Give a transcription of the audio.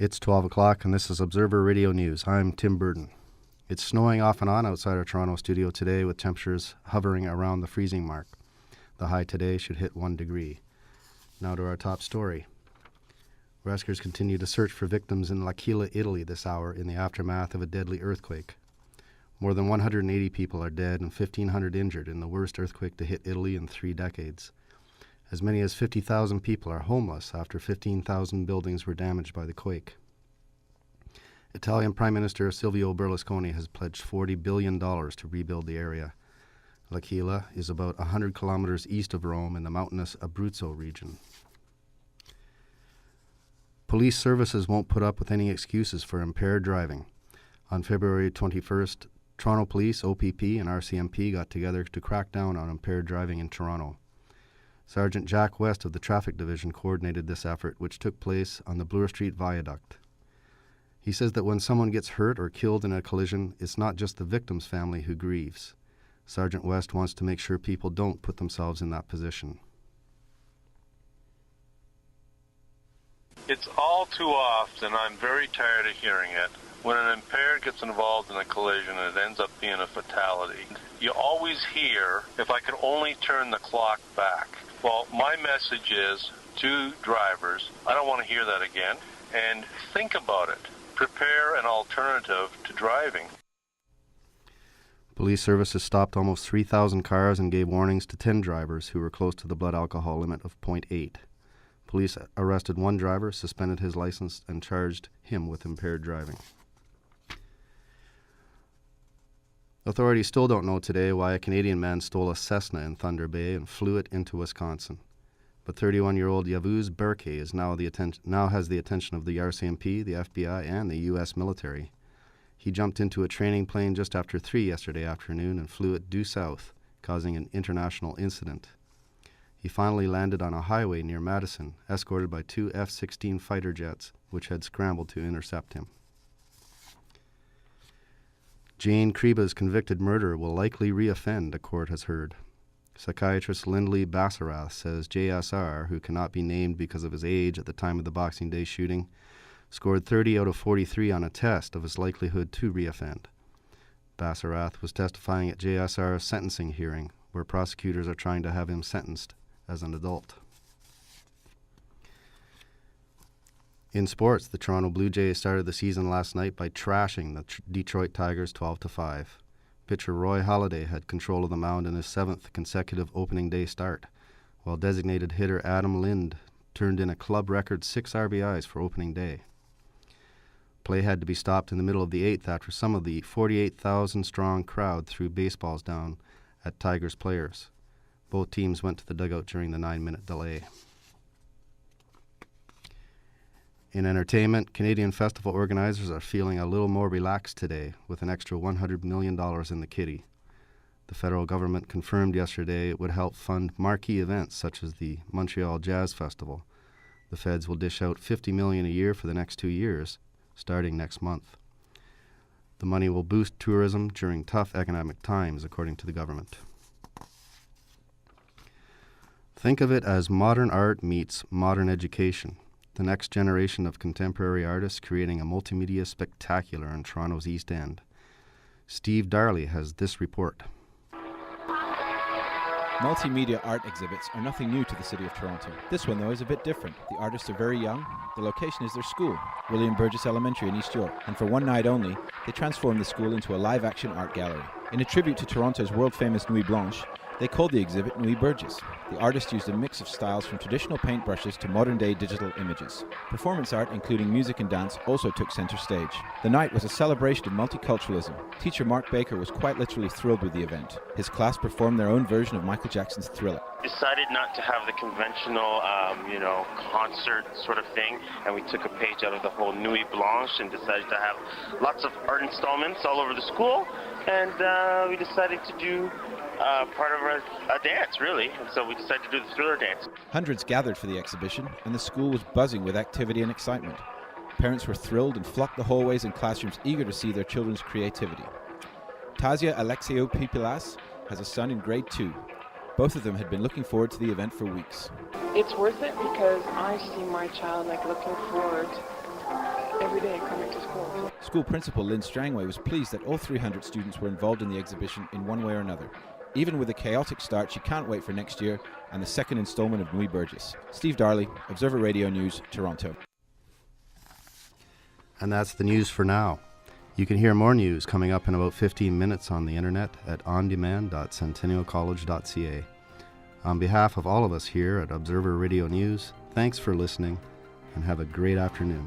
It's 12 o'clock and this is Observer Radio News. I'm Tim Burden. It's snowing off and on outside our Toronto studio today with temperatures hovering around the freezing mark. The high today should hit 1 degree. Now to our top story. Rescuers continue to search for victims in L'Aquila, Italy this hour in the aftermath of a deadly earthquake. More than 180 people are dead and 1,500 injured in the worst earthquake to hit Italy in 3 decades. As many as 50,000 people are homeless after 15,000 buildings were damaged by the quake. Italian Prime Minister Silvio Berlusconi has pledged $40 billion to rebuild the area. L'Aquila is about 100 kilometers east of Rome in the mountainous Abruzzo region. Police services won't put up with any excuses for impaired driving. On February 21st, Toronto Police, OPP, and RCMP got together to crack down on impaired driving in Toronto. Sergeant Jack West of the Traffic Division coordinated this effort, which took place on the Bloor Street Viaduct. He says that when someone gets hurt or killed in a collision, it's not just the victim's family who grieves. Sergeant West wants to make sure people don't put themselves in that position. It's all too often, I'm very tired of hearing it, when an impaired gets involved in a collision and it ends up being a fatality. You always hear, if I could only turn the clock back. Well, my message is to drivers, I don't want to hear that again, and think about it. Prepare an alternative to driving. Police services stopped almost 3,000 cars and gave warnings to 10 drivers who were close to the blood alcohol limit of 0.8. Police arrested one driver, suspended his license, and charged him with impaired driving. Authorities still don't know today why a Canadian man stole a Cessna in Thunder Bay and flew it into Wisconsin. But 31-year-old Yavuz Berke is now has the attention of the RCMP, the FBI, and the U.S. military. He jumped into a training plane just after 3 yesterday afternoon and flew it due south, causing an international incident. He finally landed on a highway near Madison, escorted by 2 F-16 fighter jets, which had scrambled to intercept him. Jane Kreba's convicted murderer will likely reoffend, a court has heard. Psychiatrist Lindley Bassarath says JSR, who cannot be named because of his age at the time of the Boxing Day shooting, scored 30 out of 43 on a test of his likelihood to reoffend. Bassarath was testifying at JSR's sentencing hearing, where prosecutors are trying to have him sentenced as an adult. In sports, the Toronto Blue Jays started the season last night by trashing the Detroit Tigers 12-5. Pitcher Roy Halladay had control of the mound in his 7th consecutive opening day start, while designated hitter Adam Lind turned in a club record 6 RBIs for opening day. Play had to be stopped in the middle of the 8th after some of the 48,000-strong crowd threw baseballs down at Tigers players. Both teams went to the dugout during the 9-minute delay. In entertainment, Canadian festival organizers are feeling a little more relaxed today with an extra $100 million in the kitty. The federal government confirmed yesterday it would help fund marquee events such as the Montreal Jazz Festival. The feds will dish out $50 million a year for the next 2 years, starting next month. The money will boost tourism during tough economic times, according to the government. Think of it as modern art meets modern education. The next generation of contemporary artists creating a multimedia spectacular in Toronto's East End. Steve Darley has this report. Multimedia art exhibits are nothing new to the City of Toronto. This one, though, is a bit different. The artists are very young. The location is their school, William Burgess Elementary in East York. And for one night only, they transformed the school into a live-action art gallery. In a tribute to Toronto's world-famous Nuit Blanche, they called the exhibit Nuit Burgess. The artist used a mix of styles from traditional paintbrushes to modern-day digital images. Performance art, including music and dance, also took center stage. The night was a celebration of multiculturalism. Teacher Mark Baker was quite literally thrilled with the event. His class performed their own version of Michael Jackson's Thriller. Decided not to have the conventional, concert sort of thing, and we took a page out of the whole Nuit Blanche and decided to have lots of art installments all over the school, and we decided to do part of a dance, really, and so we decided to do the Thriller dance. Hundreds gathered for the exhibition, and the school was buzzing with activity and excitement. Parents were thrilled and flocked the hallways and classrooms eager to see their children's creativity. Tasia Alexiou-Pipilas has a son in grade 2. Both of them had been looking forward to the event for weeks. It's worth it because I see my child looking forward every day coming to school. School principal Lynn Strangway was pleased that all 300 students were involved in the exhibition in one way or another. Even with a chaotic start, she can't wait for next year and the second instalment of Nuit Burgess. Steve Darley, Observer Radio News, Toronto. And that's the news for now. You can hear more news coming up in about 15 minutes on the internet at ondemand.centennialcollege.ca. On behalf of all of us here at Observer Radio News, thanks for listening and have a great afternoon.